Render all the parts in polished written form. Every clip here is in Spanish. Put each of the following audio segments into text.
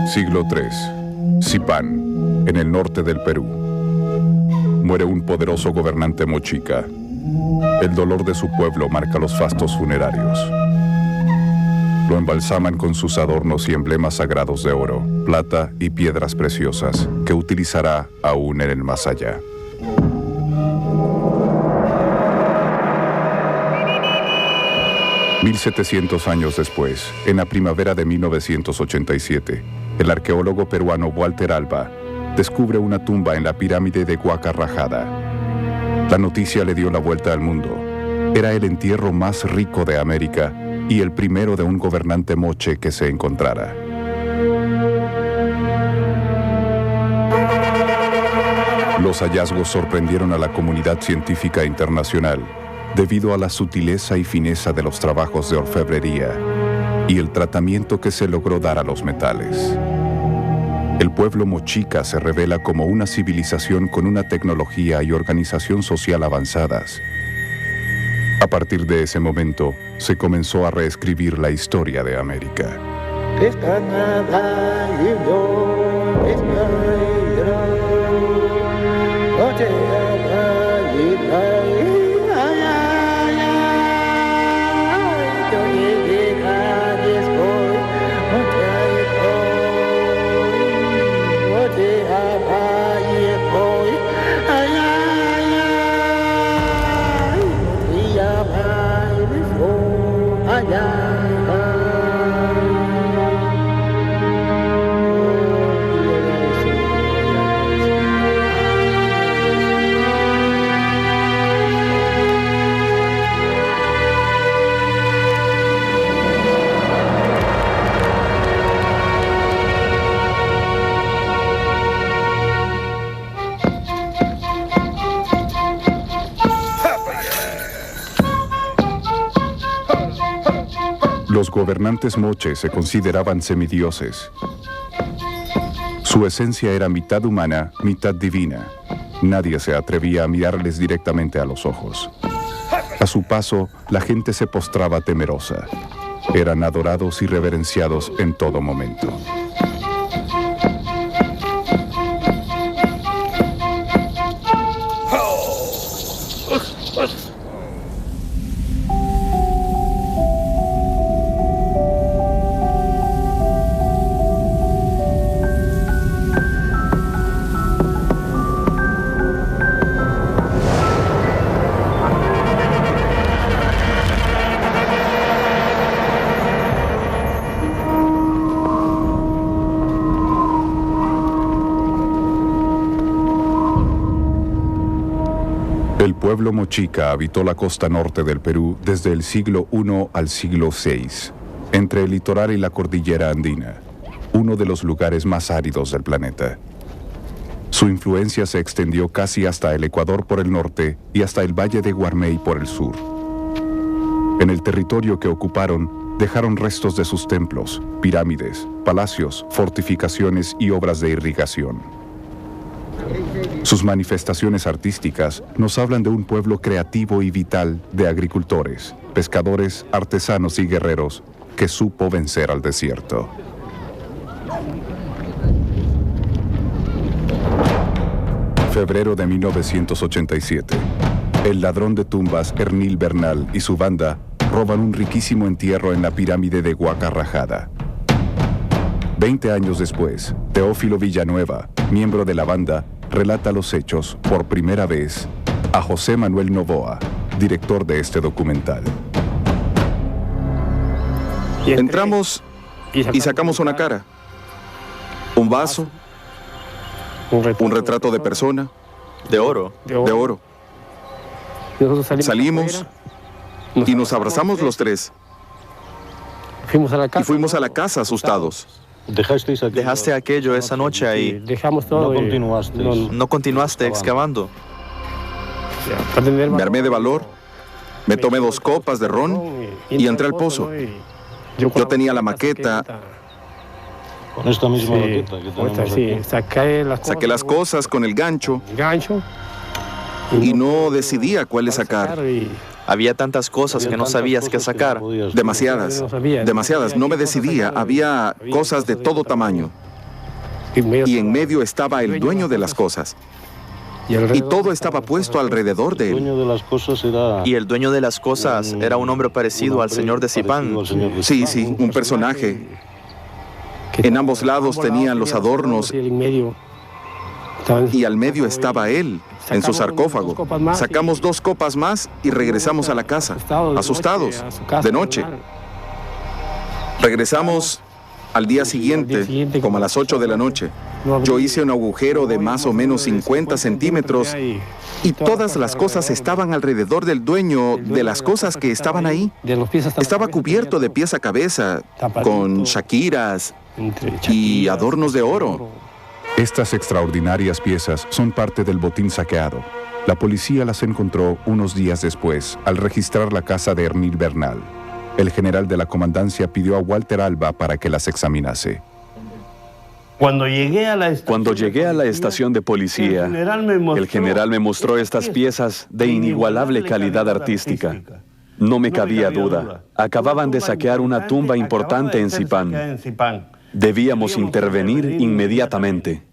Siglo III. Sipán, en el norte del Perú. Muere un poderoso gobernante mochica. El dolor de su pueblo marca los fastos funerarios. Lo embalsaman con sus adornos y emblemas sagrados de oro, plata y piedras preciosas, que utilizará aún en el más allá. «1700 años después, en la primavera de 1987, el arqueólogo peruano Walter Alba descubre una tumba en la pirámide de Huaca Rajada. La noticia le dio la vuelta al mundo. Era el entierro más rico de América y el primero de un gobernante moche que se encontrara. Los hallazgos sorprendieron a la comunidad científica internacional debido a la sutileza y fineza de los trabajos de orfebrería y el tratamiento que se logró dar a los metales. El pueblo mochica se revela como una civilización con una tecnología y organización social avanzadas. A partir de ese momento, se comenzó a reescribir la historia de América. Los gobernantes moches se consideraban semidioses. Su esencia era mitad humana, mitad divina. Nadie se atrevía a mirarles directamente a los ojos. A su paso, la gente se postraba temerosa. Eran adorados y reverenciados en todo momento. El pueblo mochica habitó la costa norte del Perú desde el siglo I al siglo VI, entre el litoral y la cordillera andina, uno de los lugares más áridos del planeta. Su influencia se extendió casi hasta el Ecuador por el norte y hasta el valle de Guarmey por el sur. En el territorio que ocuparon, dejaron restos de sus templos, pirámides, palacios, fortificaciones y obras de irrigación. Sus manifestaciones artísticas nos hablan de un pueblo creativo y vital de agricultores, pescadores, artesanos y guerreros que supo vencer al desierto. Febrero de 1987. El ladrón de tumbas Ernil Bernal y su banda roban un riquísimo entierro en la pirámide de Huaca Rajada. 20 años después, Teófilo Villanueva, miembro de la banda, relata los hechos por primera vez a José Manuel Novoa, director de este documental. Entramos y sacamos una cara, un vaso, un retrato de persona, de oro. Salimos y nos abrazamos los tres. Y fuimos a la casa asustados. Dejaste aquello esa noche ahí. No continuaste excavando. Me armé de valor, me tomé 2 copas de ron y entré al pozo. Yo tenía la maqueta. Con esta misma maqueta que tenemos aquí. Saqué las cosas con el gancho y no decidía cuáles sacar. Había tantas cosas que no sabías qué sacar. Demasiadas, demasiadas. No me decidía. Había cosas de todo tamaño. Y en medio estaba el dueño de las cosas. Y todo estaba puesto alrededor de él. Y el dueño de las cosas era un hombre parecido al señor de Zipán. Sí, sí, un personaje. En ambos lados tenían los adornos y al medio estaba él, en su sarcófago. Sacamos 2 copas más y regresamos a la casa, asustados, de noche. Regresamos al día siguiente, como a las 8 de la noche. Yo hice un agujero de más o menos 50 centímetros y todas las cosas estaban alrededor del dueño de las cosas que estaban ahí. Estaba cubierto de pies a cabeza, con shakiras y adornos de oro. Estas extraordinarias piezas son parte del botín saqueado. La policía las encontró unos días después, al registrar la casa de Ernil Bernal. El general de la comandancia pidió a Walter Alba para que las examinase. Cuando llegué a la estación de policía, el general me mostró estas piezas de inigualable calidad artística. No me cabía duda. Acababan de saquear una tumba importante en Zipán. Debíamos intervenir inmediatamente.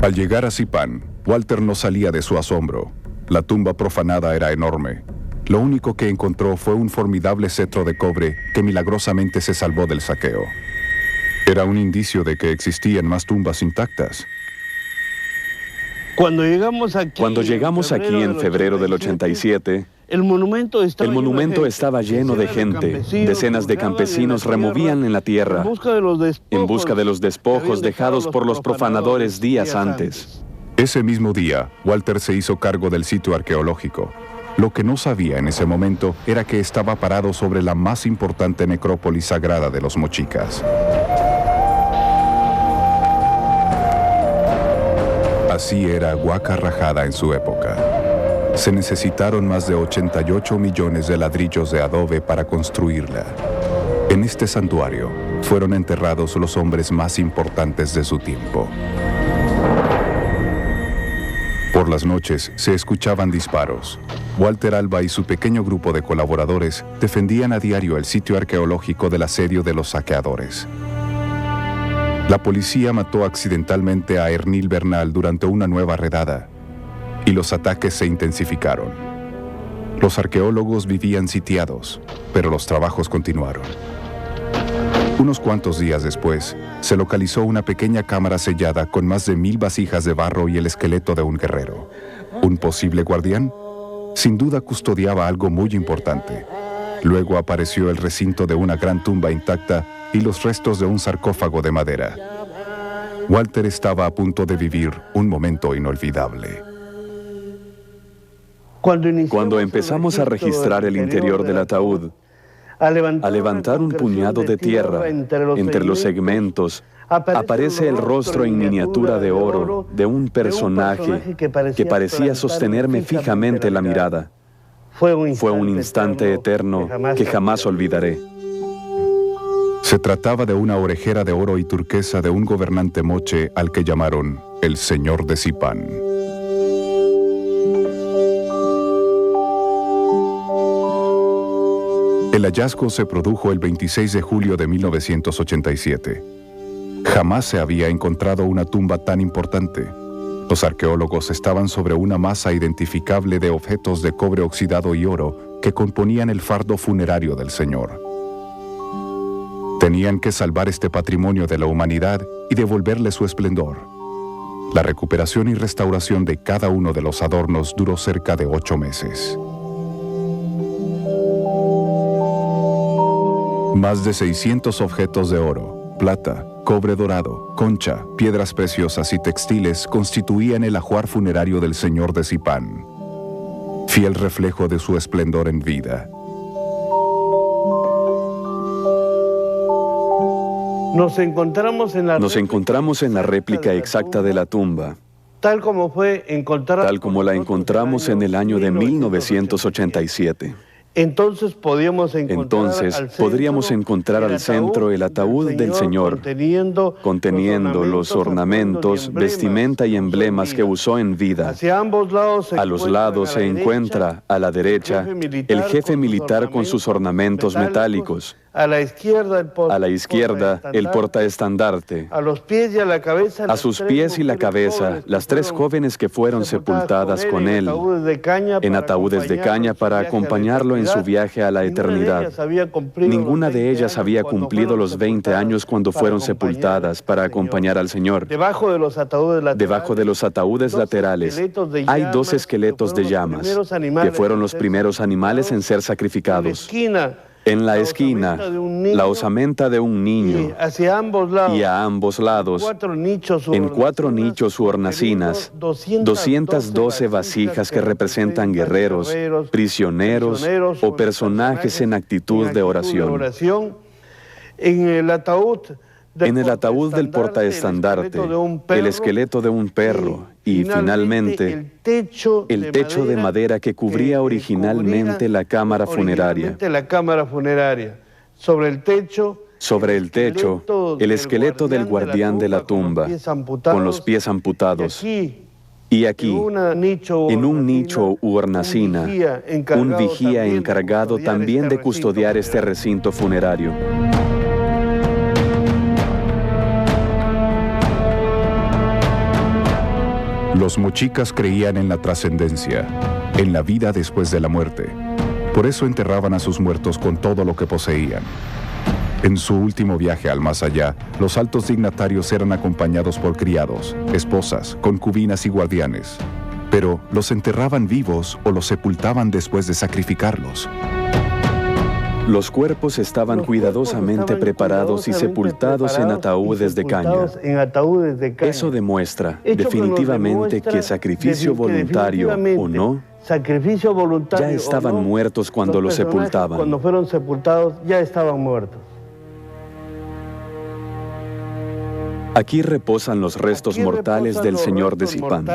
Al llegar a Zipán, Walter no salía de su asombro. La tumba profanada era enorme. Lo único que encontró fue un formidable cetro de cobre que milagrosamente se salvó del saqueo. Era un indicio de que existían más tumbas intactas. Cuando llegamos aquí en febrero del 87, el monumento estaba lleno de gente. Decenas de campesinos removían en la tierra en busca de los despojos dejados por los profanadores días antes. Ese mismo día, Walter se hizo cargo del sitio arqueológico. Lo que no sabía en ese momento era que estaba parado sobre la más importante necrópolis sagrada de los mochicas. Así era Huaca Rajada en su época. Se necesitaron más de 88 millones de ladrillos de adobe para construirla. En este santuario fueron enterrados los hombres más importantes de su tiempo. Por las noches se escuchaban disparos. Walter Alba y su pequeño grupo de colaboradores defendían a diario el sitio arqueológico del asedio de los saqueadores. La policía mató accidentalmente a Ernil Bernal durante una nueva redada, y los ataques se intensificaron. Los arqueólogos vivían sitiados, pero los trabajos continuaron. Unos cuantos días después, se localizó una pequeña cámara sellada con más de 1000 vasijas de barro y el esqueleto de un guerrero. ¿Un posible guardián? Sin duda custodiaba algo muy importante. Luego apareció el recinto de una gran tumba intacta y los restos de un sarcófago de madera. Walter estaba a punto de vivir un momento inolvidable. Cuando empezamos a registrar el interior del ataúd, al levantar un puñado de tierra entre los segmentos, aparece el rostro en miniatura de oro de un personaje que parecía sostenerme fijamente la mirada. Fue un instante eterno que jamás olvidaré. Se trataba de una orejera de oro y turquesa de un gobernante moche al que llamaron el Señor de Zipán. El hallazgo se produjo el 26 de julio de 1987. Jamás se había encontrado una tumba tan importante. Los arqueólogos estaban sobre una masa identificable de objetos de cobre oxidado y oro que componían el fardo funerario del Señor. Tenían que salvar este patrimonio de la humanidad y devolverle su esplendor. La recuperación y restauración de cada uno de los adornos duró cerca de 8 meses. Más de 600 objetos de oro, plata, cobre dorado, concha, piedras preciosas y textiles constituían el ajuar funerario del Señor de Zipán, fiel reflejo de su esplendor en vida. Nos encontramos en la réplica exacta de la tumba, tal como la encontramos en el año de 1987. Entonces podríamos encontrar al centro el ataúd del Señor, conteniendo los ornamentos, vestimenta y emblemas que usó en vida. A los lados se encuentra, a la derecha, el jefe militar con sus ornamentos metálicos. A la izquierda, el portaestandarte. A sus pies y la cabeza, las 3 jóvenes que fueron sepultadas con él en ataúdes de caña para acompañarlo en su viaje a la eternidad. Ninguna de ellas había cumplido los 20 años cuando fueron sepultadas para acompañar al Señor. Debajo de los ataúdes laterales hay 2 esqueletos de llamas, que fueron los primeros animales en ser sacrificados. En la esquina, la osamenta de un niño, y a ambos lados, en 4 nichos u hornacinas, 212 vasijas que representan guerreros, prisioneros o personajes en actitud de oración. En el ataúd del portaestandarte, el esqueleto de un perro y, finalmente, el techo de madera que cubría originalmente la cámara funeraria. Sobre el techo, el esqueleto del guardián de la tumba, con los pies amputados. Y aquí, en un nicho u hornacina, un vigía encargado también de custodiar este recinto funerario. Los mochicas creían en la trascendencia, en la vida después de la muerte. Por eso enterraban a sus muertos con todo lo que poseían. En su último viaje al más allá, los altos dignatarios eran acompañados por criados, esposas, concubinas y guardianes. Pero los enterraban vivos o los sepultaban después de sacrificarlos. Los cuerpos estaban cuidadosamente preparados y sepultados en ataúdes de caña. Eso demuestra definitivamente que sacrificio voluntario o no, ya estaban muertos cuando los sepultaban. Cuando fueron sepultados ya estaban muertos. Aquí reposan los restos mortales del Señor de Zipán.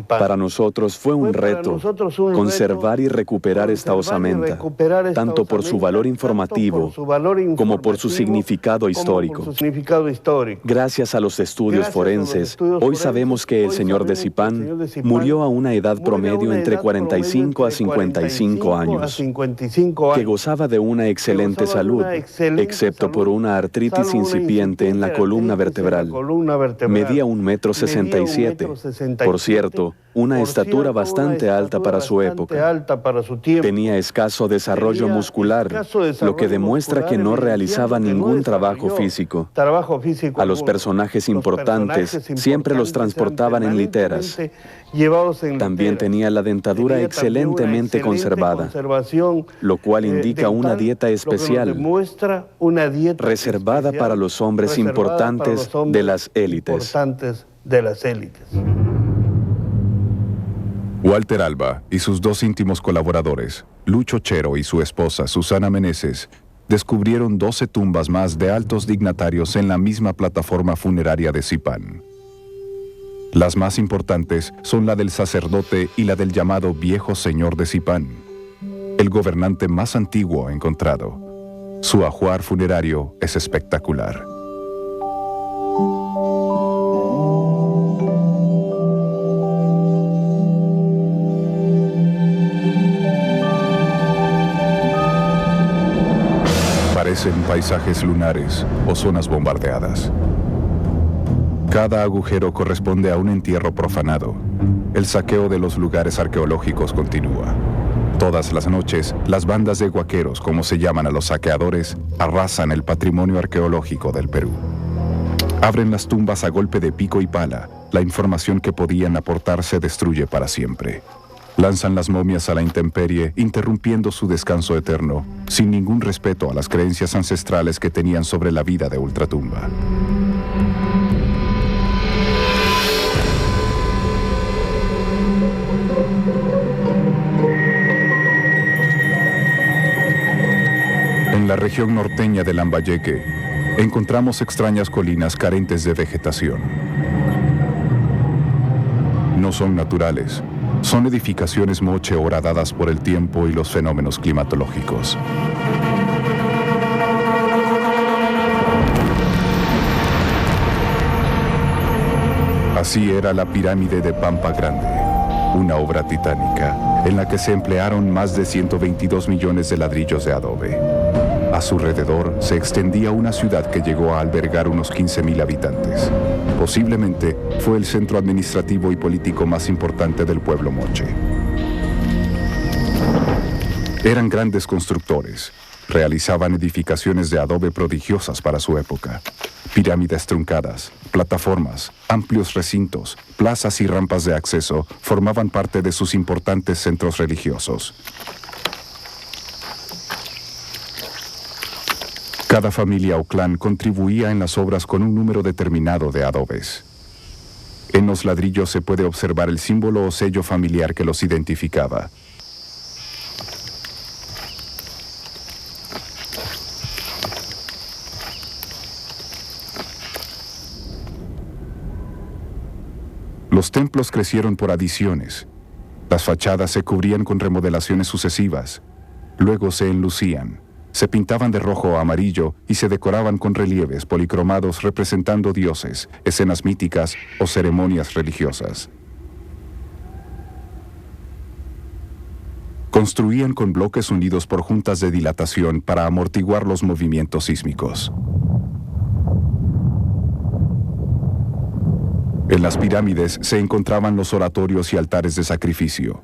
Para nosotros fue un reto conservar y recuperar esta osamenta, tanto por su valor informativo como por su significado histórico. Gracias a los estudios forenses, hoy sabemos que el Señor de Zipán murió a una edad promedio entre 45 a 55 años, que gozaba de una excelente salud, excepto por una artritis incipiente en la columna vertebral. Medía 1,67 m. Por cierto, una estatura bastante alta para su época. Tenía escaso desarrollo muscular, lo que demuestra que no realizaba ningún trabajo físico. A los personajes importantes siempre los transportaban en literas. También tenía la dentadura excelentemente conservada, lo cual indica una dieta especial, reservada para los hombres importantes de las élites. Walter Alba y sus 2 íntimos colaboradores, Lucho Chero y su esposa Susana Meneses, descubrieron 12 tumbas más de altos dignatarios en la misma plataforma funeraria de Zipán. Las más importantes son la del sacerdote y la del llamado Viejo Señor de Zipán, el gobernante más antiguo encontrado. Su ajuar funerario es espectacular. Parecen paisajes lunares o zonas bombardeadas. Cada agujero corresponde a un entierro profanado. El saqueo de los lugares arqueológicos continúa. Todas las noches, las bandas de guaqueros, como se llaman a los saqueadores, arrasan el patrimonio arqueológico del Perú. Abren las tumbas a golpe de pico y pala. La información que podían aportar se destruye para siempre. Lanzan las momias a la intemperie, interrumpiendo su descanso eterno, sin ningún respeto a las creencias ancestrales que tenían sobre la vida de ultratumba. En la región norteña de Lambayeque, encontramos extrañas colinas carentes de vegetación. No son naturales, Son edificaciones moche horadadas por el tiempo y los fenómenos climatológicos. Así era la pirámide de Pampa Grande, una obra titánica en la que se emplearon más de 122 millones de ladrillos de adobe. A su alrededor se extendía una ciudad que llegó a albergar unos 15,000 habitantes. Posiblemente fue el centro administrativo y político más importante del pueblo moche. Eran grandes constructores. Realizaban edificaciones de adobe prodigiosas para su época. Pirámides truncadas, plataformas, amplios recintos, plazas y rampas de acceso formaban parte de sus importantes centros religiosos. Cada familia o clan contribuía en las obras con un número determinado de adobes. En los ladrillos se puede observar el símbolo o sello familiar que los identificaba. Los templos crecieron por adiciones. Las fachadas se cubrían con remodelaciones sucesivas. Luego se enlucían. Se pintaban de rojo o amarillo y se decoraban con relieves policromados representando dioses, escenas míticas o ceremonias religiosas. Construían con bloques unidos por juntas de dilatación para amortiguar los movimientos sísmicos. En las pirámides se encontraban los oratorios y altares de sacrificio,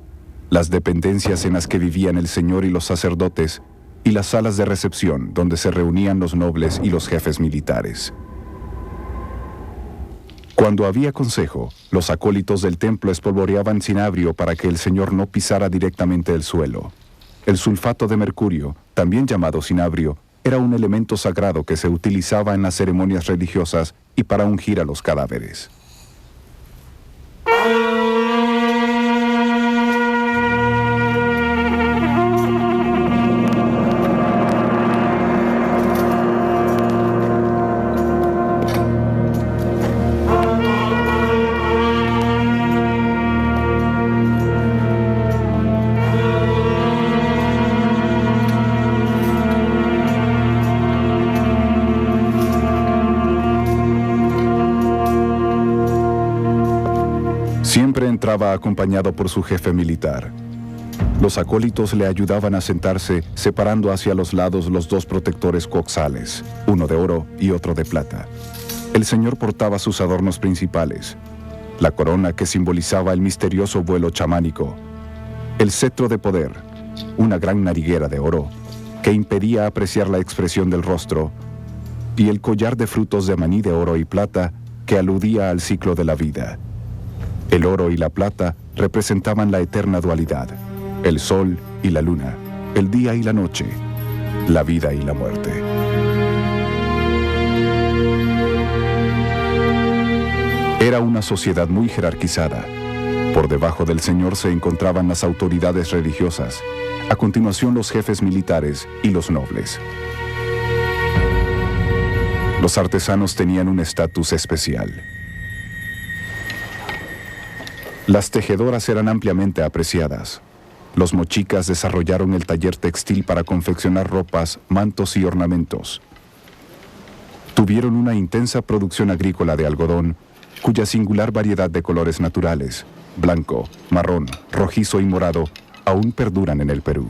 las dependencias en las que vivían el señor y los sacerdotes, y las salas de recepción donde se reunían los nobles y los jefes militares. Cuando había consejo, los acólitos del templo espolvoreaban cinabrio para que el señor no pisara directamente el suelo. El sulfato de mercurio, también llamado cinabrio, era un elemento sagrado que se utilizaba en las ceremonias religiosas y para ungir a los cadáveres. Siempre entraba acompañado por su jefe militar. Los acólitos le ayudaban a sentarse, separando hacia los lados los dos protectores coxales, uno de oro y otro de plata. El señor portaba sus adornos principales: la corona que simbolizaba el misterioso vuelo chamánico, el cetro de poder, una gran nariguera de oro que impedía apreciar la expresión del rostro, y el collar de frutos de maní de oro y plata que aludía al ciclo de la vida. El oro y la plata representaban la eterna dualidad, el sol y la luna, el día y la noche, la vida y la muerte. Era una sociedad muy jerarquizada. Por debajo del señor se encontraban las autoridades religiosas, a continuación los jefes militares y los nobles. Los artesanos tenían un estatus especial. Las tejedoras eran ampliamente apreciadas. Los mochicas desarrollaron el taller textil para confeccionar ropas, mantos y ornamentos. Tuvieron una intensa producción agrícola de algodón, cuya singular variedad de colores naturales, blanco, marrón, rojizo y morado, aún perduran en el Perú.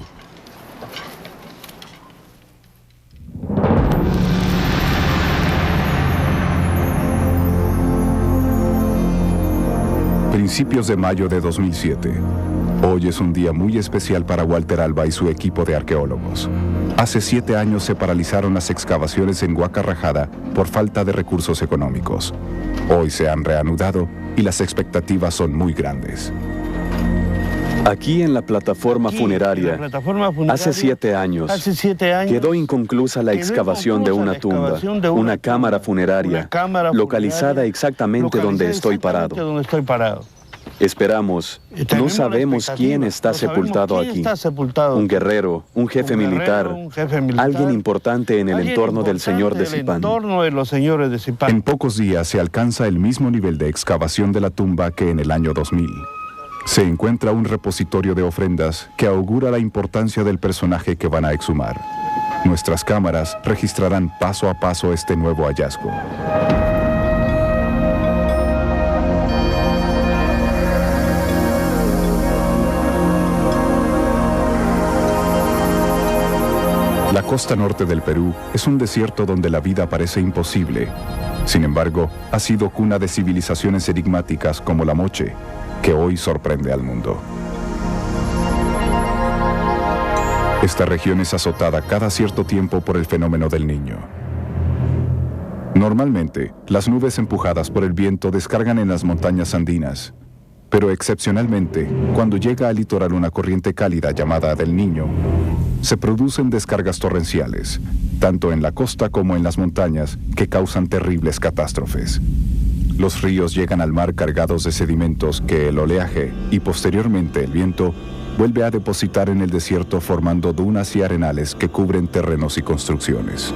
Principios de mayo de 2007. Hoy es un día muy especial para Walter Alba y su equipo de arqueólogos. Hace 7 años se paralizaron las excavaciones en Huaca Rajada por falta de recursos económicos. Hoy se han reanudado y las expectativas son muy grandes. Aquí en la plataforma funeraria, hace 7 años, quedó inconclusa la excavación de una tumba, una cámara funeraria, localizada exactamente donde estoy parado. Esperamos, no sabemos quién está sepultado aquí. Un guerrero, un jefe militar, alguien importante en el entorno del señor de Zipán. En pocos días se alcanza el mismo nivel de excavación de la tumba que en el año 2000. se encuentra un repositorio de ofrendas que augura la importancia del personaje que van a exhumar. Nuestras cámaras registrarán paso a paso este nuevo hallazgo. La costa norte del Perú es un desierto donde la vida parece imposible. Sin embargo, ha sido cuna de civilizaciones enigmáticas como la Moche, que hoy sorprende al mundo. Esta región es azotada cada cierto tiempo por el fenómeno del Niño. Normalmente, las nubes empujadas por el viento descargan en las montañas andinas, pero excepcionalmente, cuando llega al litoral una corriente cálida llamada del Niño, se producen descargas torrenciales, tanto en la costa como en las montañas, que causan terribles catástrofes. Los ríos llegan al mar cargados de sedimentos que el oleaje y posteriormente el viento vuelve a depositar en el desierto formando dunas y arenales que cubren terrenos y construcciones.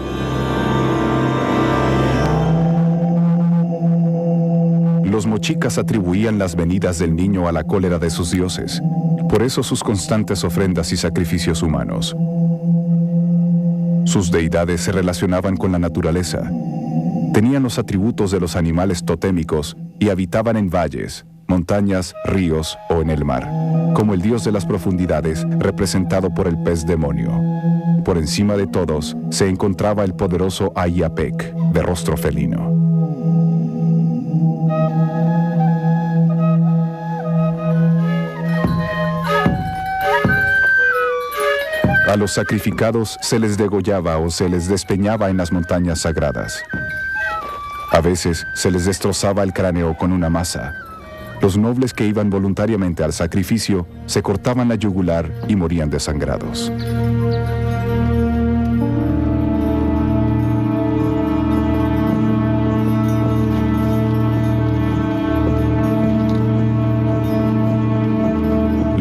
Los mochicas atribuían las venidas del Niño a la cólera de sus dioses, por eso sus constantes ofrendas y sacrificios humanos. Sus deidades se relacionaban con la naturaleza, tenían los atributos de los animales totémicos y habitaban en valles, montañas, ríos o en el mar, como el dios de las profundidades representado por el pez demonio. Por encima de todos se encontraba el poderoso Ayapec, de rostro felino. A los sacrificados se les degollaba o se les despeñaba en las montañas sagradas. A veces se les destrozaba el cráneo con una maza. Los nobles que iban voluntariamente al sacrificio se cortaban la yugular y morían desangrados.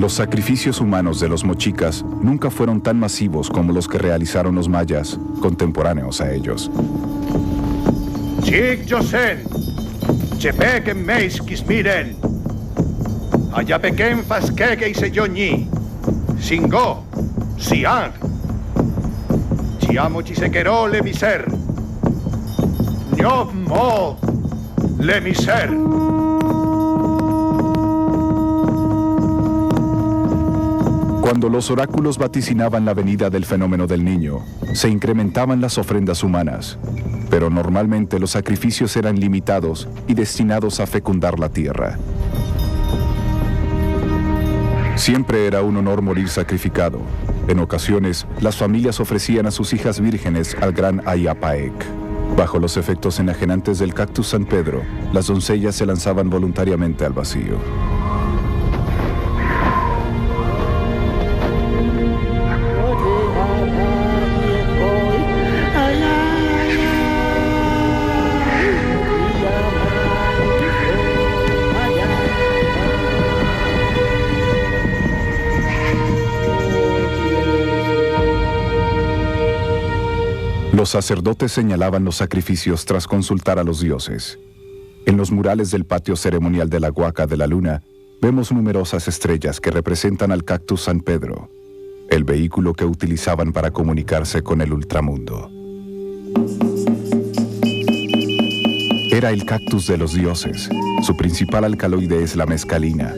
Los sacrificios humanos de los mochicas nunca fueron tan masivos como los que realizaron los mayas, contemporáneos a ellos. Chik Yosen, Chepeken Meis Kismiren, Ayapeken Faskeke y Seyoñi, Singo, Siang, Chiamo Chisequero le miser, Nyob Mo le miser. Cuando los oráculos vaticinaban la venida del fenómeno del Niño, se incrementaban las ofrendas humanas, pero normalmente los sacrificios eran limitados y destinados a fecundar la tierra. Siempre era un honor morir sacrificado. En ocasiones, las familias ofrecían a sus hijas vírgenes al gran Ayapaec. Bajo los efectos enajenantes del cactus San Pedro, las doncellas se lanzaban voluntariamente al vacío. Los sacerdotes señalaban los sacrificios tras consultar a los dioses. En los murales del patio ceremonial de la Huaca de la Luna, vemos numerosas estrellas que representan al cactus San Pedro, el vehículo que utilizaban para comunicarse con el ultramundo. Era el cactus de los dioses. Su principal alcaloide es la mescalina,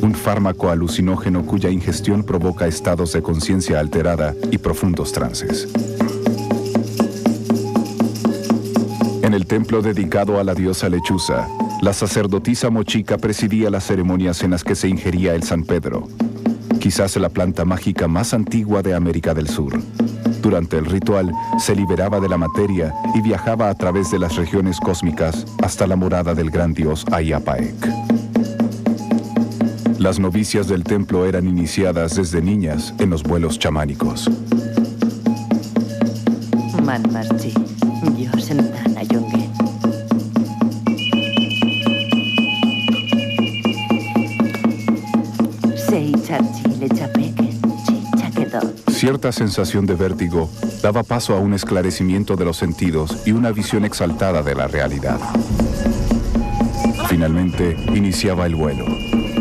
un fármaco alucinógeno cuya ingestión provoca estados de conciencia alterada y profundos trances. En el templo dedicado a la diosa lechuza, la sacerdotisa mochica presidía las ceremonias en las que se ingería el San Pedro, quizás la planta mágica más antigua de América del Sur. Durante el ritual, se liberaba de la materia y viajaba a través de las regiones cósmicas hasta la morada del gran dios Ayapaec. Las novicias del templo eran iniciadas desde niñas en los vuelos chamánicos. Cierta sensación de vértigo daba paso a un esclarecimiento de los sentidos y una visión exaltada de la realidad. Finalmente, iniciaba el vuelo.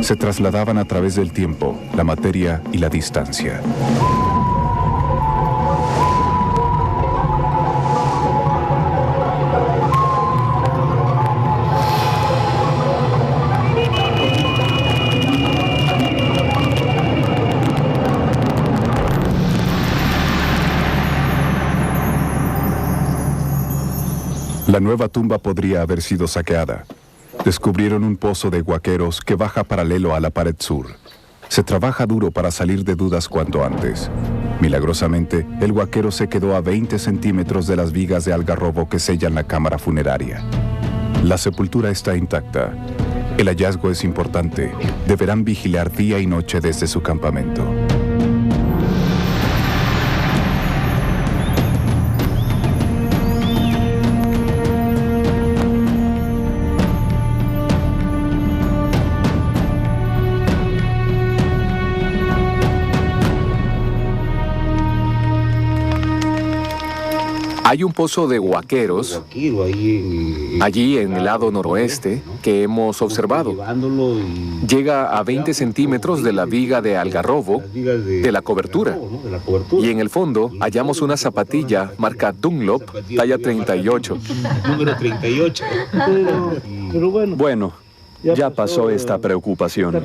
Se trasladaban a través del tiempo, la materia y la distancia. La nueva tumba podría haber sido saqueada. Descubrieron un pozo de guaqueros que baja paralelo a la pared sur. Se trabaja duro para salir de dudas cuanto antes. Milagrosamente, el guaquero se quedó a 20 centímetros de las vigas de algarrobo que sellan la cámara funeraria. La sepultura está intacta. El hallazgo es importante. Deberán vigilar día y noche desde su campamento. Hay un pozo de guaqueros allí en el lado noroeste que hemos observado. Llega a 20 centímetros de la viga de algarrobo de la cobertura. Y en el fondo hallamos una zapatilla marca Dunlop, talla 38. Número 38. Bueno, ya pasó esta preocupación. No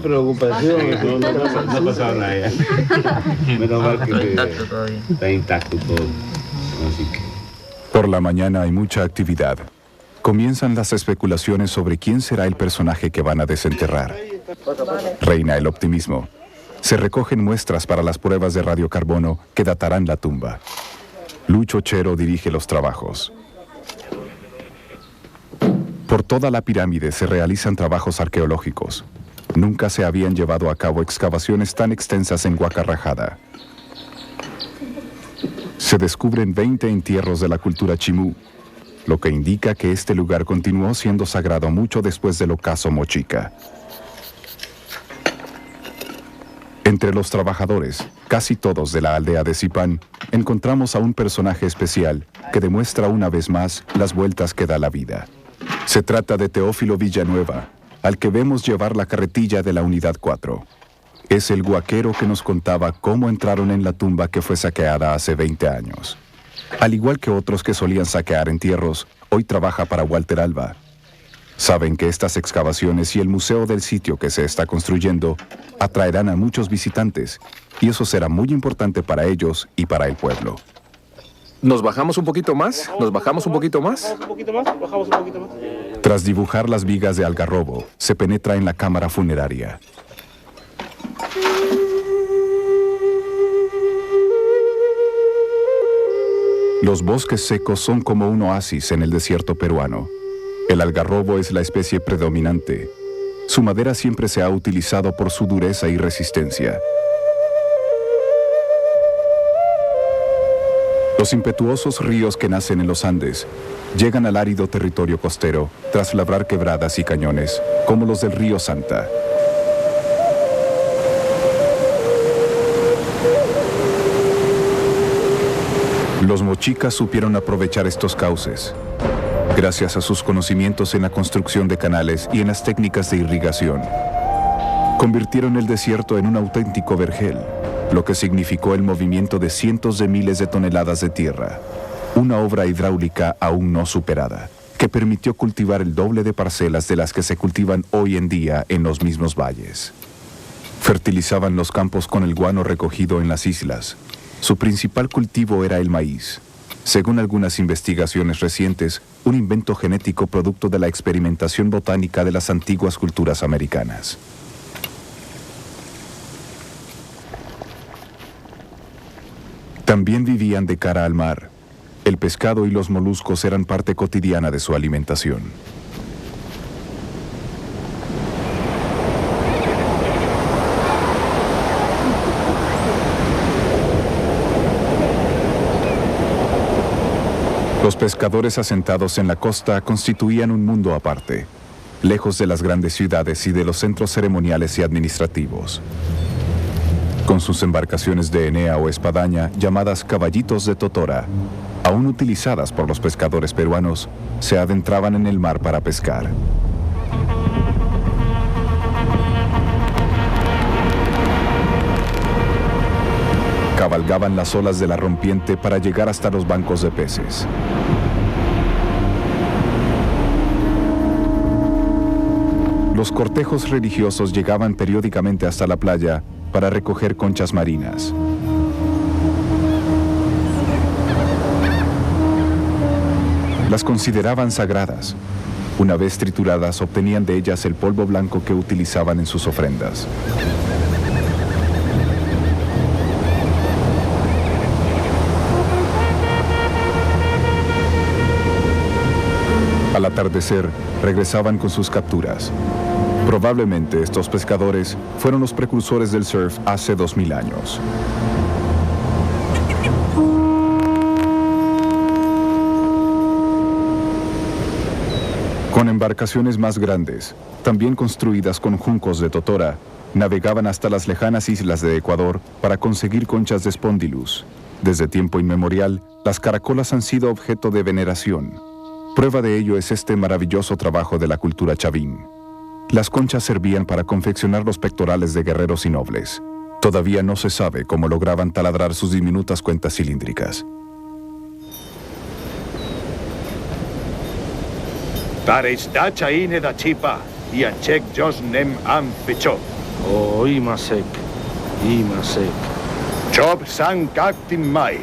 pasaba nada. Menos mal que está intacto todo. Así que... Por la mañana hay mucha actividad. Comienzan las especulaciones sobre quién será el personaje que van a desenterrar. Reina el optimismo. Se recogen muestras para las pruebas de radiocarbono que datarán la tumba. Lucho Chero dirige los trabajos. Por toda la pirámide se realizan trabajos arqueológicos. Nunca se habían llevado a cabo excavaciones tan extensas en Guacarrajada. Se descubren 20 entierros de la cultura chimú, lo que indica que este lugar continuó siendo sagrado mucho después del ocaso mochica. Entre los trabajadores, casi todos de la aldea de Zipán, encontramos a un personaje especial que demuestra una vez más las vueltas que da la vida. Se trata de Teófilo Villanueva, al que vemos llevar la carretilla de la Unidad 4. Es el guaquero que nos contaba cómo entraron en la tumba que fue saqueada hace 20 años. Al igual que otros que solían saquear entierros, hoy trabaja para Walter Alba. Saben que estas excavaciones y el museo del sitio que se está construyendo atraerán a muchos visitantes, y eso será muy importante para ellos y para el pueblo. ¿Nos bajamos un poquito más? ¿Nos bajamos un poquito más? Bajamos un poquito más. Tras dibujar las vigas de algarrobo, se penetra en la cámara funeraria. Los bosques secos son como un oasis en el desierto peruano. El algarrobo es la especie predominante. Su madera siempre se ha utilizado por su dureza y resistencia. Los impetuosos ríos que nacen en los Andes llegan al árido territorio costero tras labrar quebradas y cañones, como los del río Santa. Los mochicas supieron aprovechar estos cauces. Gracias a sus conocimientos en la construcción de canales y en las técnicas de irrigación, convirtieron el desierto en un auténtico vergel, lo que significó el movimiento de cientos de miles de toneladas de tierra, una obra hidráulica aún no superada, que permitió cultivar el doble de parcelas de las que se cultivan hoy en día en los mismos valles. Fertilizaban los campos con el guano recogido en las islas. Su principal cultivo era el maíz. Según algunas investigaciones recientes, un invento genético producto de la experimentación botánica de las antiguas culturas americanas. También vivían de cara al mar. El pescado y los moluscos eran parte cotidiana de su alimentación. Los pescadores asentados en la costa constituían un mundo aparte, lejos de las grandes ciudades y de los centros ceremoniales y administrativos. Con sus embarcaciones de enea o espadaña, llamadas caballitos de totora, aún utilizadas por los pescadores peruanos, se adentraban en el mar para pescar. cabalgaban las olas de la rompiente para llegar hasta los bancos de peces. Los cortejos religiosos llegaban periódicamente hasta la playa para recoger conchas marinas. Las consideraban sagradas. Una vez trituradas, obtenían de ellas el polvo blanco que utilizaban en sus ofrendas. Al atardecer, regresaban con sus capturas. Probablemente estos pescadores fueron los precursores del surf hace 2000 años. Con embarcaciones más grandes, también construidas con juncos de totora, navegaban hasta las lejanas islas de Ecuador para conseguir conchas de Spondylus. Desde tiempo inmemorial, las caracolas han sido objeto de veneración. Prueba de ello es este maravilloso trabajo de la cultura chavín. Las conchas servían para confeccionar los pectorales de guerreros y nobles. Todavía no se sabe cómo lograban taladrar sus diminutas cuentas cilíndricas. Taresda chaine da chipa y anchek jos nem am fecho. Oh, imasek. Chob san captain mai.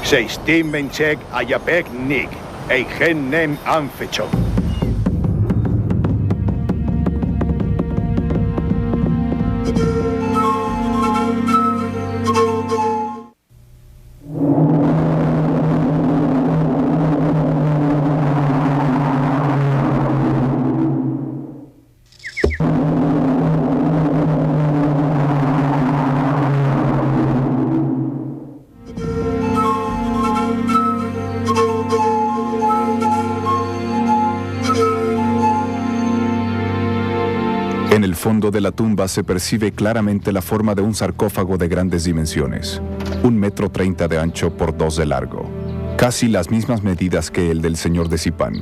Seistim benchek ayapek nig. Eigen nem am fecho. En el fondo de la tumba se percibe claramente la forma de un sarcófago de grandes dimensiones, 1,30 m de ancho por 2 de largo, casi las mismas medidas que el del señor de Zipán.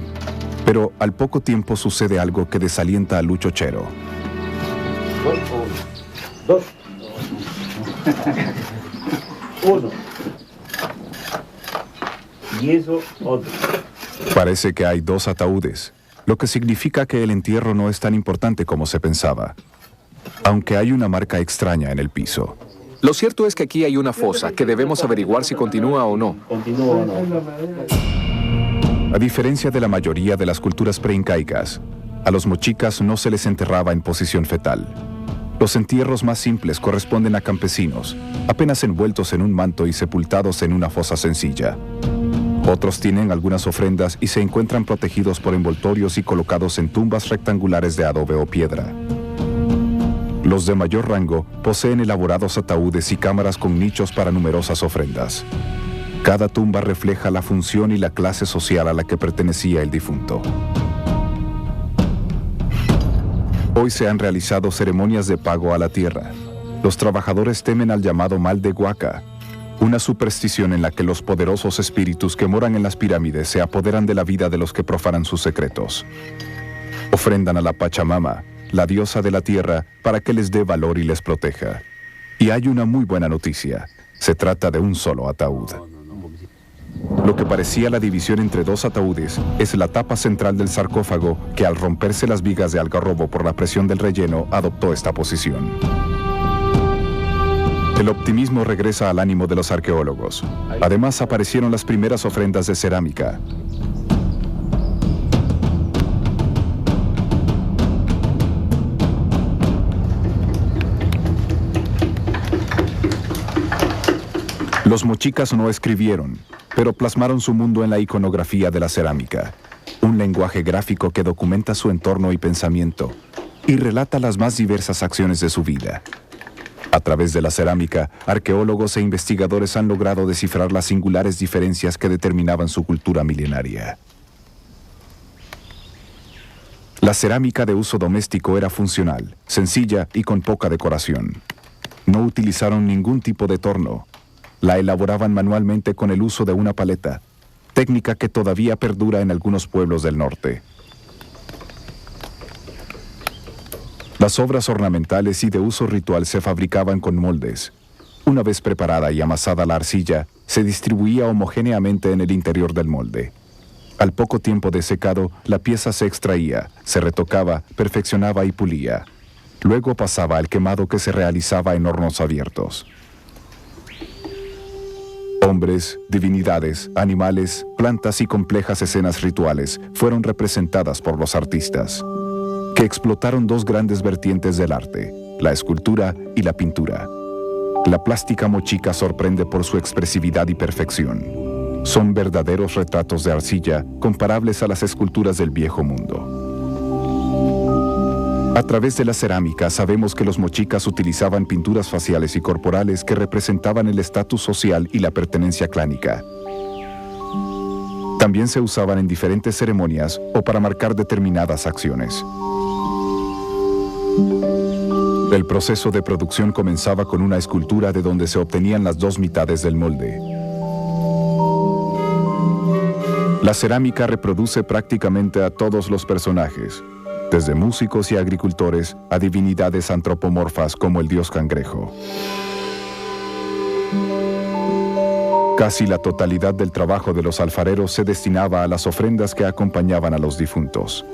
Pero al poco tiempo sucede algo que desalienta a Lucho Chero. Dos. Uno. Y eso otro. Parece que hay 2 ataúdes, lo que significa que el entierro no es tan importante como se pensaba, aunque hay una marca extraña en el piso. Lo cierto es que aquí hay una fosa que debemos averiguar si continúa o no. A diferencia de la mayoría de las culturas preincaicas, a los mochicas no se les enterraba en posición fetal. Los entierros más simples corresponden a campesinos, apenas envueltos en un manto y sepultados en una fosa sencilla. Otros tienen algunas ofrendas y se encuentran protegidos por envoltorios y colocados en tumbas rectangulares de adobe o piedra. Los de mayor rango poseen elaborados ataúdes y cámaras con nichos para numerosas ofrendas. Cada tumba refleja la función y la clase social a la que pertenecía el difunto. Hoy se han realizado ceremonias de pago a la tierra. Los trabajadores temen al llamado mal de Huaca, una superstición en la que los poderosos espíritus que moran en las pirámides se apoderan de la vida de los que profanan sus secretos. Ofrendan a la Pachamama, la diosa de la tierra, para que les dé valor y les proteja. Y hay una muy buena noticia. Se trata de un solo ataúd. Lo que parecía la división entre 2 ataúdes es la tapa central del sarcófago que, al romperse las vigas de algarrobo por la presión del relleno, adoptó esta posición. El optimismo regresa al ánimo de los arqueólogos. Además, aparecieron las primeras ofrendas de cerámica. Los mochicas no escribieron, pero plasmaron su mundo en la iconografía de la cerámica, un lenguaje gráfico que documenta su entorno y pensamiento y relata las más diversas acciones de su vida. A través de la cerámica, arqueólogos e investigadores han logrado descifrar las singulares diferencias que determinaban su cultura milenaria. La cerámica de uso doméstico era funcional, sencilla y con poca decoración. No utilizaron ningún tipo de torno. La elaboraban manualmente con el uso de una paleta, técnica que todavía perdura en algunos pueblos del norte. Las obras ornamentales y de uso ritual se fabricaban con moldes. Una vez preparada y amasada la arcilla, se distribuía homogéneamente en el interior del molde. Al poco tiempo de secado, la pieza se extraía, se retocaba, perfeccionaba y pulía. Luego pasaba al quemado que se realizaba en hornos abiertos. Hombres, divinidades, animales, plantas y complejas escenas rituales fueron representadas por los artistas, que explotaron dos grandes vertientes del arte, la escultura y la pintura. La plástica mochica sorprende por su expresividad y perfección. Son verdaderos retratos de arcilla comparables a las esculturas del viejo mundo. A través de la cerámica sabemos que los mochicas utilizaban pinturas faciales y corporales que representaban el estatus social y la pertenencia clánica. También se usaban en diferentes ceremonias o para marcar determinadas acciones. El proceso de producción comenzaba con una escultura de donde se obtenían las dos mitades del molde. La cerámica reproduce prácticamente a todos los personajes, desde músicos y agricultores a divinidades antropomorfas como el dios cangrejo. Casi la totalidad del trabajo de los alfareros se destinaba a las ofrendas que acompañaban a los difuntos.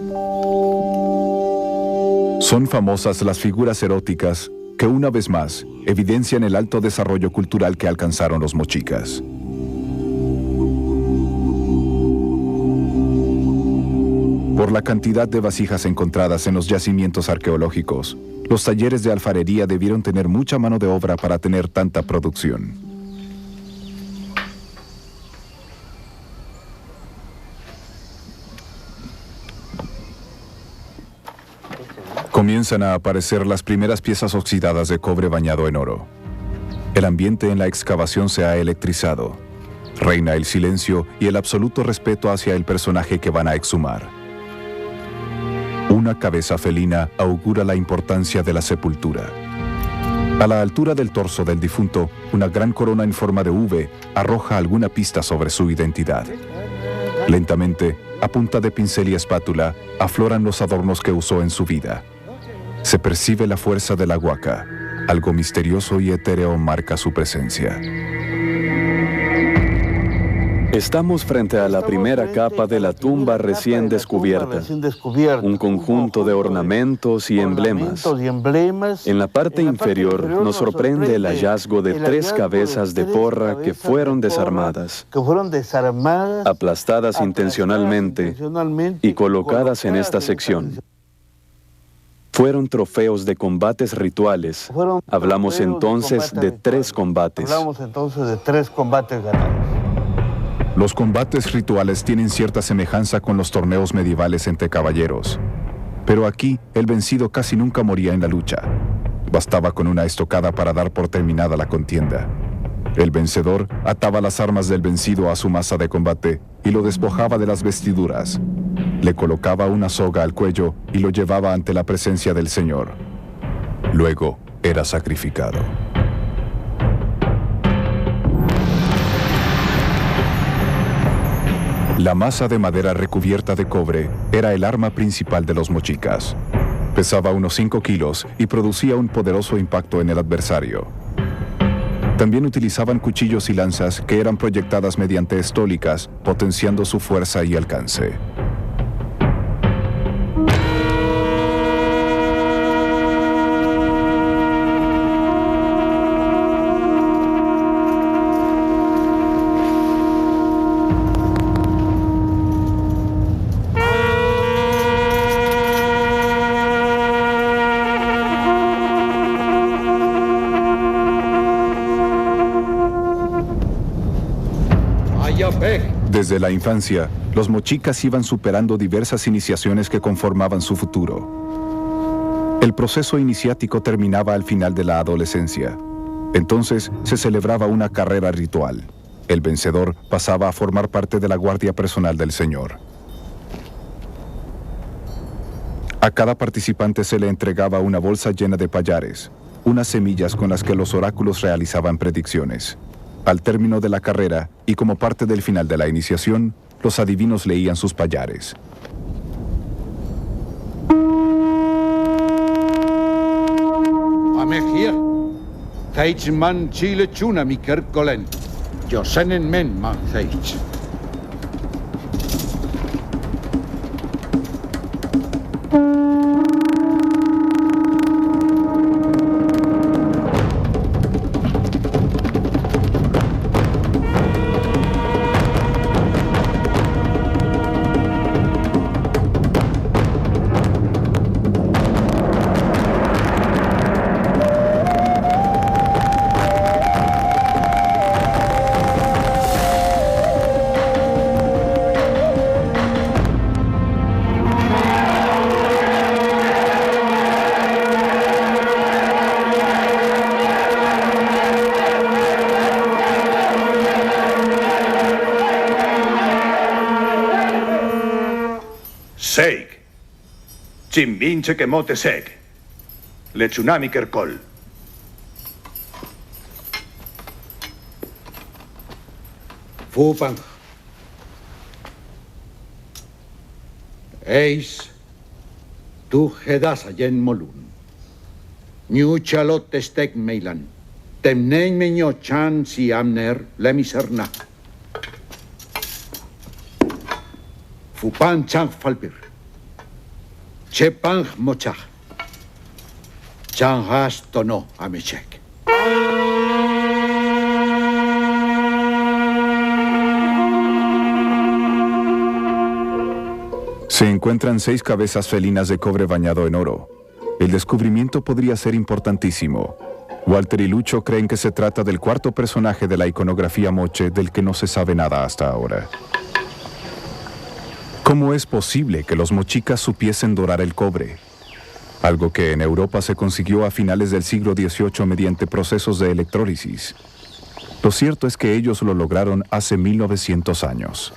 Son famosas las figuras eróticas que, una vez más, evidencian el alto desarrollo cultural que alcanzaron los mochicas. Por la cantidad de vasijas encontradas en los yacimientos arqueológicos, los talleres de alfarería debieron tener mucha mano de obra para tener tanta producción. Comienzan a aparecer las primeras piezas oxidadas de cobre bañado en oro. El ambiente en la excavación se ha electrizado. Reina el silencio y el absoluto respeto hacia el personaje que van a exhumar. Una cabeza felina augura la importancia de la sepultura. A la altura del torso del difunto, una gran corona en forma de V arroja alguna pista sobre su identidad. Lentamente, a punta de pincel y espátula, afloran los adornos que usó en su vida. Se percibe la fuerza de la huaca. Algo misterioso y etéreo marca su presencia. Estamos frente a la primera capa de la tumba recién descubierta. Un conjunto de ornamentos y emblemas. En la parte inferior nos sorprende el hallazgo de 3 cabezas de porra que fueron desarmadas, aplastadas intencionalmente y colocadas en esta sección. Fueron trofeos de combates rituales. Hablamos entonces de 3 combates. Los combates rituales tienen cierta semejanza con los torneos medievales entre caballeros. Pero aquí, el vencido casi nunca moría en la lucha. Bastaba con una estocada para dar por terminada la contienda. El vencedor ataba las armas del vencido a su masa de combate y lo despojaba de las vestiduras. Le colocaba una soga al cuello y lo llevaba ante la presencia del Señor. Luego era sacrificado. La masa de madera recubierta de cobre era el arma principal de los mochicas. Pesaba unos 5 kilos y producía un poderoso impacto en el adversario. También utilizaban cuchillos y lanzas que eran proyectadas mediante estólicas, potenciando su fuerza y alcance. Desde la infancia, los mochicas iban superando diversas iniciaciones que conformaban su futuro. El proceso iniciático terminaba al final de la adolescencia. Entonces se celebraba una carrera ritual. El vencedor pasaba a formar parte de la guardia personal del Señor. A cada participante se le entregaba una bolsa llena de pallares, unas semillas con las que los oráculos realizaban predicciones. Al término de la carrera, y como parte del final de la iniciación, los adivinos leían sus pallares. Heich man chile chuna mi kerkolen. Yo senen men man heich. Seig. Chimbinche que mote seg. Le tsunami kerkol. Fupang. Eis. Tu hedas ayen molun. New chalot steg meilan. Temnein meño chan si amner le miserna. Fupan chang falpir. Chepang mochach. Chang has tono amechek. Se encuentran 6 cabezas felinas de cobre bañado en oro. El descubrimiento podría ser importantísimo. Walter y Lucho creen que se trata del cuarto personaje de la iconografía moche del que no se sabe nada hasta ahora. ¿Cómo es posible que los mochicas supiesen dorar el cobre? Algo que en Europa se consiguió a finales del siglo XVIII mediante procesos de electrólisis. Lo cierto es que ellos lo lograron hace 1900 años.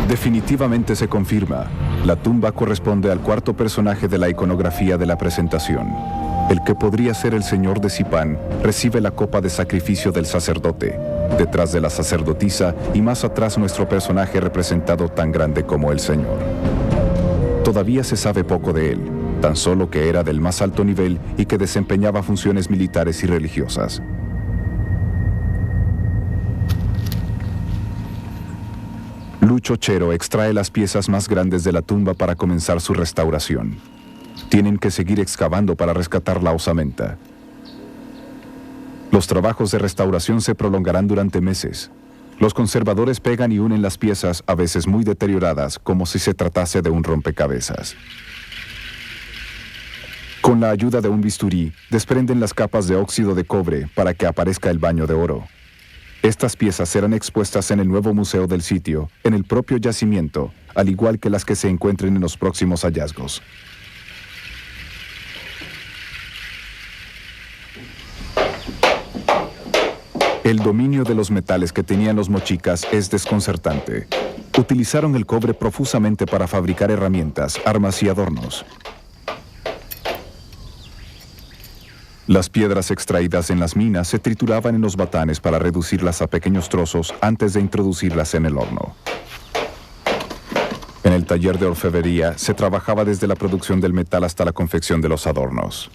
Definitivamente se confirma. La tumba corresponde al cuarto personaje de la iconografía de la presentación. El que podría ser el señor de Zipán recibe la copa de sacrificio del sacerdote, detrás de la sacerdotisa y más atrás nuestro personaje representado tan grande como el señor. Todavía se sabe poco de él, tan solo que era del más alto nivel y que desempeñaba funciones militares y religiosas. Lucho Chero extrae las piezas más grandes de la tumba para comenzar su restauración. Tienen que seguir excavando para rescatar la osamenta. Los trabajos de restauración se prolongarán durante meses. Los conservadores pegan y unen las piezas, a veces muy deterioradas, como si se tratase de un rompecabezas. Con la ayuda de un bisturí, desprenden las capas de óxido de cobre para que aparezca el baño de oro. Estas piezas serán expuestas en el nuevo museo del sitio, en el propio yacimiento, al igual que las que se encuentren en los próximos hallazgos. El dominio de los metales que tenían los mochicas es desconcertante. Utilizaron el cobre profusamente para fabricar herramientas, armas y adornos. Las piedras extraídas en las minas se trituraban en los batanes para reducirlas a pequeños trozos antes de introducirlas en el horno. En el taller de orfebrería se trabajaba desde la producción del metal hasta la confección de los adornos.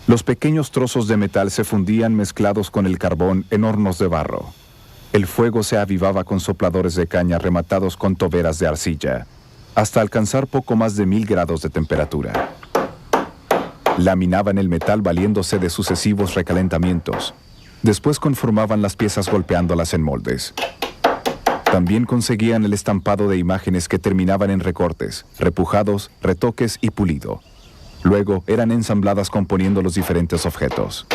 Los pequeños trozos de metal se fundían mezclados con el carbón en hornos de barro. El fuego se avivaba con sopladores de caña rematados con toberas de arcilla, hasta alcanzar poco más de 1000 grados de temperatura. Laminaban el metal valiéndose de sucesivos recalentamientos. Después conformaban las piezas golpeándolas en moldes. También conseguían el estampado de imágenes que terminaban en recortes, repujados, retoques y pulido. Luego eran ensambladas componiendo los diferentes objetos.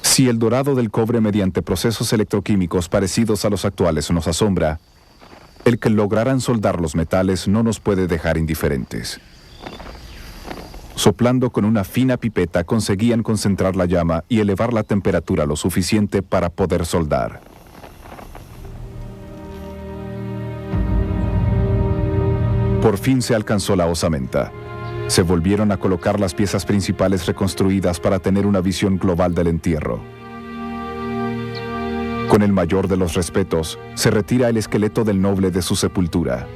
Si el dorado del cobre mediante procesos electroquímicos parecidos a los actuales nos asombra, el que lograran soldar los metales no nos puede dejar indiferentes. Soplando con una fina pipeta conseguían concentrar la llama y elevar la temperatura lo suficiente para poder soldar. Por fin se alcanzó la osamenta. Se volvieron a colocar las piezas principales reconstruidas para tener una visión global del entierro. Con el mayor de los respetos, se retira el esqueleto del noble de su sepultura.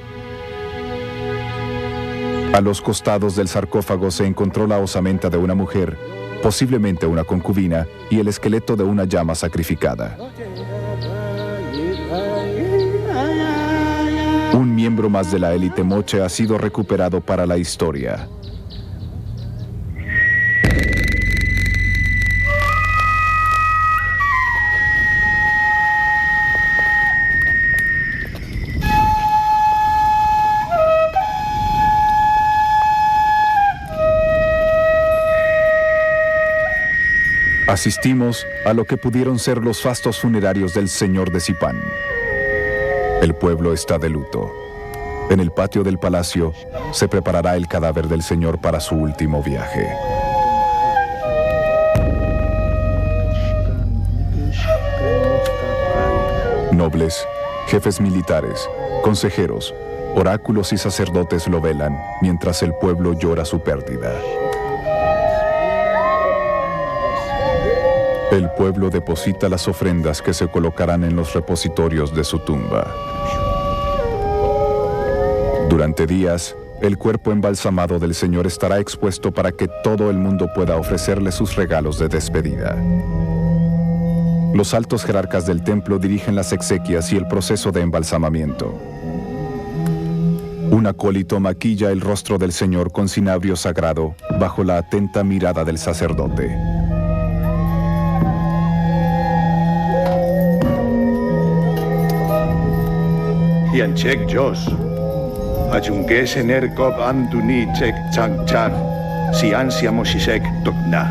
A los costados del sarcófago se encontró la osamenta de una mujer, posiblemente una concubina, y el esqueleto de una llama sacrificada. Un miembro más de la élite moche ha sido recuperado para la historia. Asistimos a lo que pudieron ser los fastos funerarios del señor de Zipán. El pueblo está de luto. En el patio del palacio se preparará el cadáver del señor para su último viaje. Nobles, jefes militares, consejeros, oráculos y sacerdotes lo velan mientras el pueblo llora su pérdida. El pueblo deposita las ofrendas que se colocarán en los repositorios de su tumba. Durante días, el cuerpo embalsamado del Señor estará expuesto para que todo el mundo pueda ofrecerle sus regalos de despedida. Los altos jerarcas del templo dirigen las exequias y el proceso de embalsamamiento. Un acólito maquilla el rostro del Señor con cinabrio sagrado bajo la atenta mirada del sacerdote. Yanchek Jos, Ayungues Enerkop Antuni Chek Changchar, si ansia Moshisek Tokna.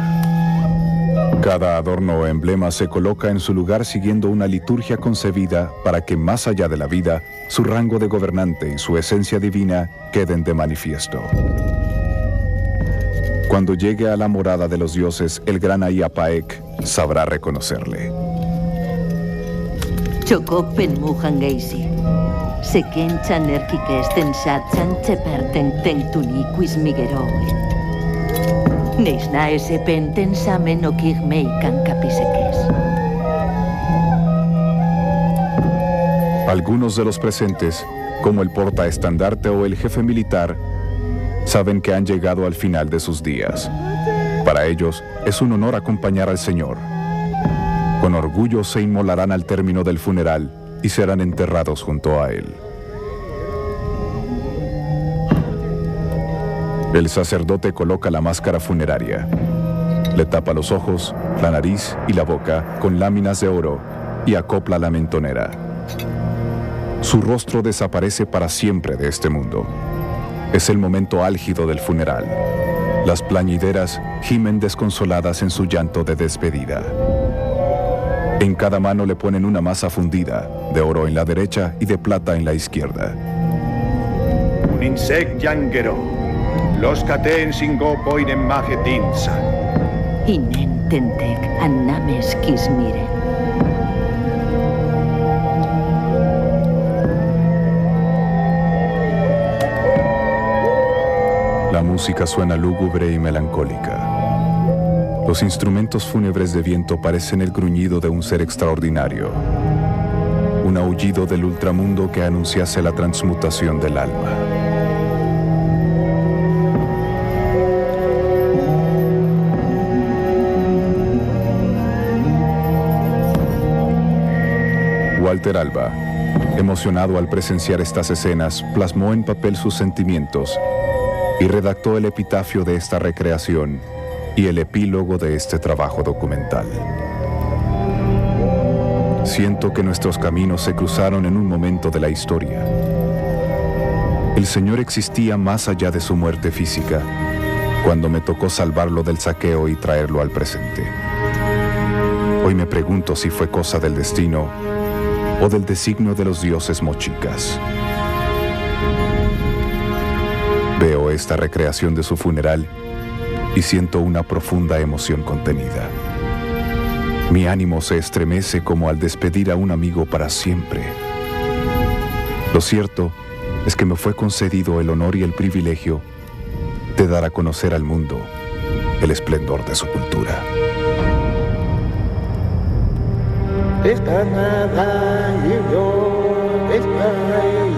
Cada adorno o emblema se coloca en su lugar siguiendo una liturgia concebida para que más allá de la vida, su rango de gobernante y su esencia divina queden de manifiesto. Cuando llegue a la morada de los dioses, el gran Ayapaek sabrá reconocerle. Chocopen Muhangeisi. Seken chanerkikes tensat chancheperten tentuniquis migeroe. Neisna ese pentensamen okigmeikan capiseques. Algunos de los presentes, como el portaestandarte o el jefe militar, saben que han llegado al final de sus días. Para ellos es un honor acompañar al Señor. Con orgullo se inmolarán al término del funeral y serán enterrados junto a él. El sacerdote coloca la máscara funeraria. Le tapa los ojos, la nariz y la boca con láminas de oro y acopla la mentonera. Su rostro desaparece para siempre de este mundo. Es el momento álgido del funeral. Las plañideras gimen desconsoladas en su llanto de despedida. En cada mano le ponen una masa fundida, de oro en la derecha y de plata en la izquierda. Un insect yangero, los caten singo poinen magetinsa. Inen tentek annames kismire. La música suena lúgubre y melancólica. Los instrumentos fúnebres de viento parecen el gruñido de un ser extraordinario, un aullido del ultramundo que anunciase la transmutación del alma. Walter Alba, emocionado al presenciar estas escenas, plasmó en papel sus sentimientos y redactó el epitafio de esta recreación y el epílogo de este trabajo documental. Siento que nuestros caminos se cruzaron en un momento de la historia. El Señor existía más allá de su muerte física, cuando me tocó salvarlo del saqueo y traerlo al presente. Hoy me pregunto si fue cosa del destino o del designio de los dioses mochicas. Veo esta recreación de su funeral y siento una profunda emoción contenida. Mi ánimo se estremece como al despedir a un amigo para siempre. Lo cierto es que me fue concedido el honor y el privilegio de dar a conocer al mundo el esplendor de su cultura. Descanada y yo, descanada.